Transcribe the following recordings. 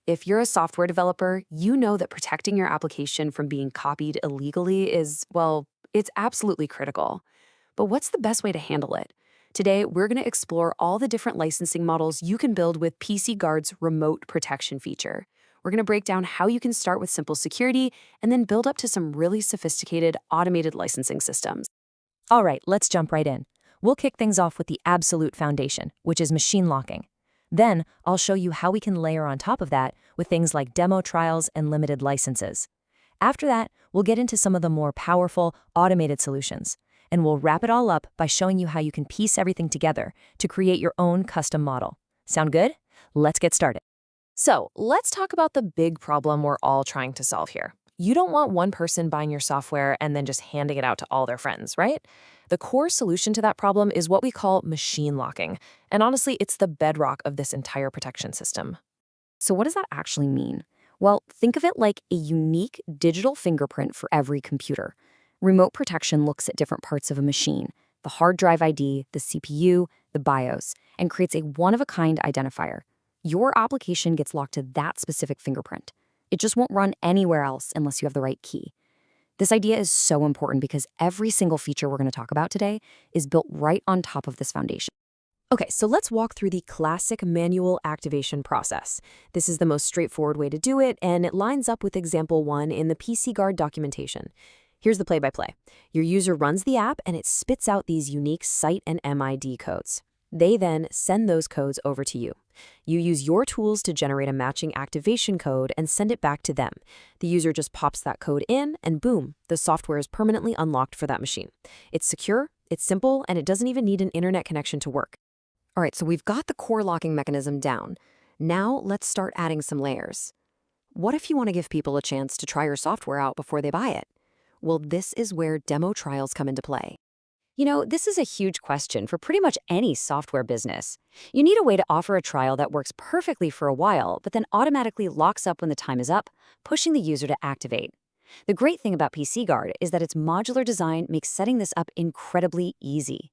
If you're a software developer, you know that protecting your application from being copied illegally is, well, it's absolutely critical. But what's the best way to handle it? Today, we're going to explore all the different licensing models you can build with PC Guard's remote protection feature. We're going to break down how you can start with simple security and then build up to some really sophisticated automated licensing systems. All right, let's jump right in. We'll kick things off with the absolute foundation, which is machine locking. Then, I'll show you how we can layer on top of that with things like demo trials and limited licenses. After that, we'll get into some of the more powerful, automated solutions. And we'll wrap it all up by showing you how you can piece everything together to create your own custom model. Sound good? Let's get started. So let's talk about the big problem we're all trying to solve here. You don't want one person buying your software and then just handing it out to all their friends, right? The core solution to that problem is what we call machine locking. And honestly, it's the bedrock of this entire protection system. So what does that actually mean? Well, think of it like a unique digital fingerprint for every computer. Remote protection looks at different parts of a machine, the hard drive ID, the CPU, the BIOS, and creates a one-of-a-kind identifier. Your application gets locked to that specific fingerprint. It just won't run anywhere else unless you have the right key. This idea is so important because every single feature we're going to talk about today is built right on top of this foundation. Okay, so let's walk through the classic manual activation process. This is the most straightforward way to do it, and it lines up with example 1 in the PC Guard documentation. Here's the play-by-play. Your user runs the app, and it spits out these unique site and MID codes. They then send those codes over to you. You use your tools to generate a matching activation code and send it back to them. The user just pops that code in, and boom, the software is permanently unlocked for that machine. It's secure, it's simple, and it doesn't even need an internet connection to work. All right, so we've got the core locking mechanism down. Now let's start adding some layers. What if you want to give people a chance to try your software out before they buy it? Well, this is where demo trials come into play. You know, this is a huge question for pretty much any software business. You need a way to offer a trial that works perfectly for a while, but then automatically locks up when the time is up, pushing the user to activate. The great thing about PC Guard is that its modular design makes setting this up incredibly easy.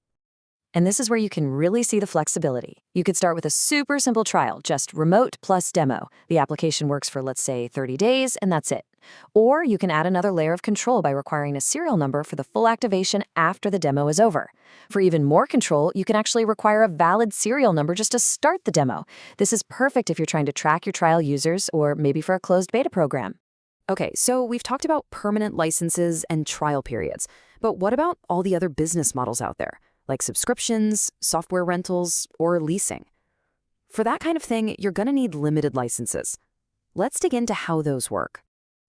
And this is where you can really see the flexibility. You could start with a super simple trial, just remote plus demo. The application works for, let's say, 30 days, and that's it. Or you can add another layer of control by requiring a serial number for the full activation after the demo is over. For even more control, you can actually require a valid serial number just to start the demo. This is perfect if you're trying to track your trial users or maybe for a closed beta program. Okay, so we've talked about permanent licenses and trial periods, but what about all the other business models out there, like subscriptions, software rentals, or leasing? For that kind of thing, you're going to need limited licenses. Let's dig into how those work.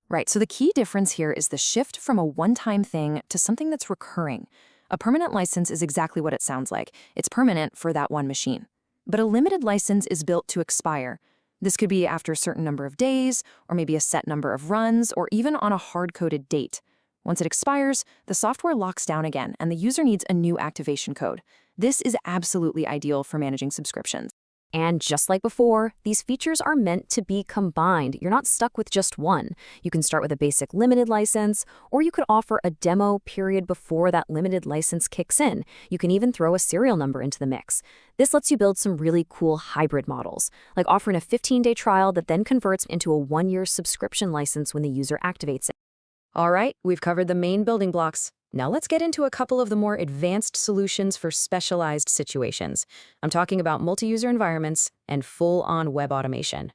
Right, so the key difference here is the shift from a one-time thing to something that's recurring. A permanent license is exactly what it sounds like. It's permanent for that one machine. But a limited license is built to expire. This could be after a certain number of days, or maybe a set number of runs, or even on a hard-coded date. Once it expires, the software locks down again, and the user needs a new activation code. This is absolutely ideal for managing subscriptions. And just like before, these features are meant to be combined. You're not stuck with just one. You can start with a basic limited license, or you could offer a demo period before that limited license kicks in. You can even throw a serial number into the mix. This lets you build some really cool hybrid models, like offering a 15-day trial that then converts into a 1-year subscription license when the user activates it. All right, we've covered the main building blocks. Now let's get into a couple of the more advanced solutions for specialized situations. I'm talking about multi-user environments and full-on web automation.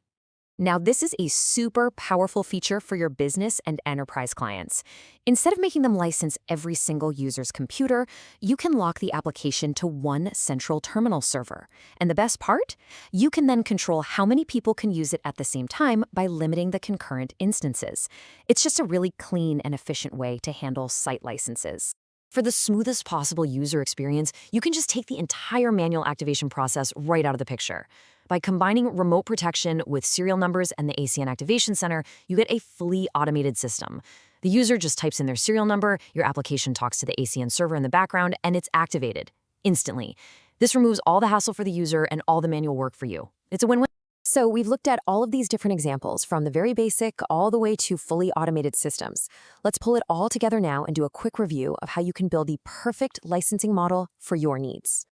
Now, this is a super powerful feature for your business and enterprise clients. Instead of making them license every single user's computer, you can lock the application to one central terminal server. And the best part? You can then control how many people can use it at the same time by limiting the concurrent instances. It's just a really clean and efficient way to handle site licenses. For the smoothest possible user experience, you can just take the entire manual activation process right out of the picture. By combining remote protection with serial numbers and the ACEN Activation Center, you get a fully automated system. The user just types in their serial number, your application talks to the ACEN server in the background, and it's activated instantly. This removes all the hassle for the user and all the manual work for you. It's a win-win. So we've looked at all of these different examples, from the very basic all the way to fully automated systems. Let's pull it all together now and do a quick review of how you can build the perfect licensing model for your needs.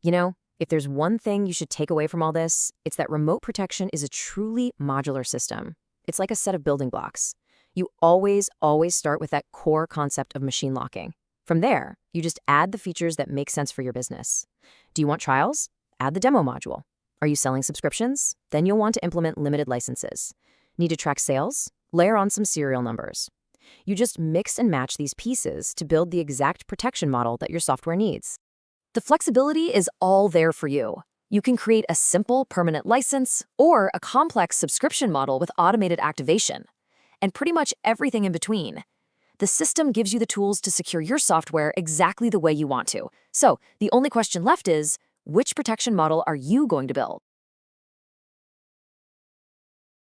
You know, If there's one thing you should take away from all this, it's that remote protection is a truly modular system. It's like a set of building blocks. You always start with that core concept of machine locking. From there, you just add the features that make sense for your business. Do you want trials? Add the demo module. Are you selling subscriptions? Then you'll want to implement limited licenses. Need to track sales? Layer on some serial numbers. You just mix and match these pieces to build the exact protection model that your software needs. The flexibility is all there for you. You can create a simple permanent license or a complex subscription model with automated activation, and pretty much everything in between. The system gives you the tools to secure your software exactly the way you want to. So the only question left is, which protection model are you going to build?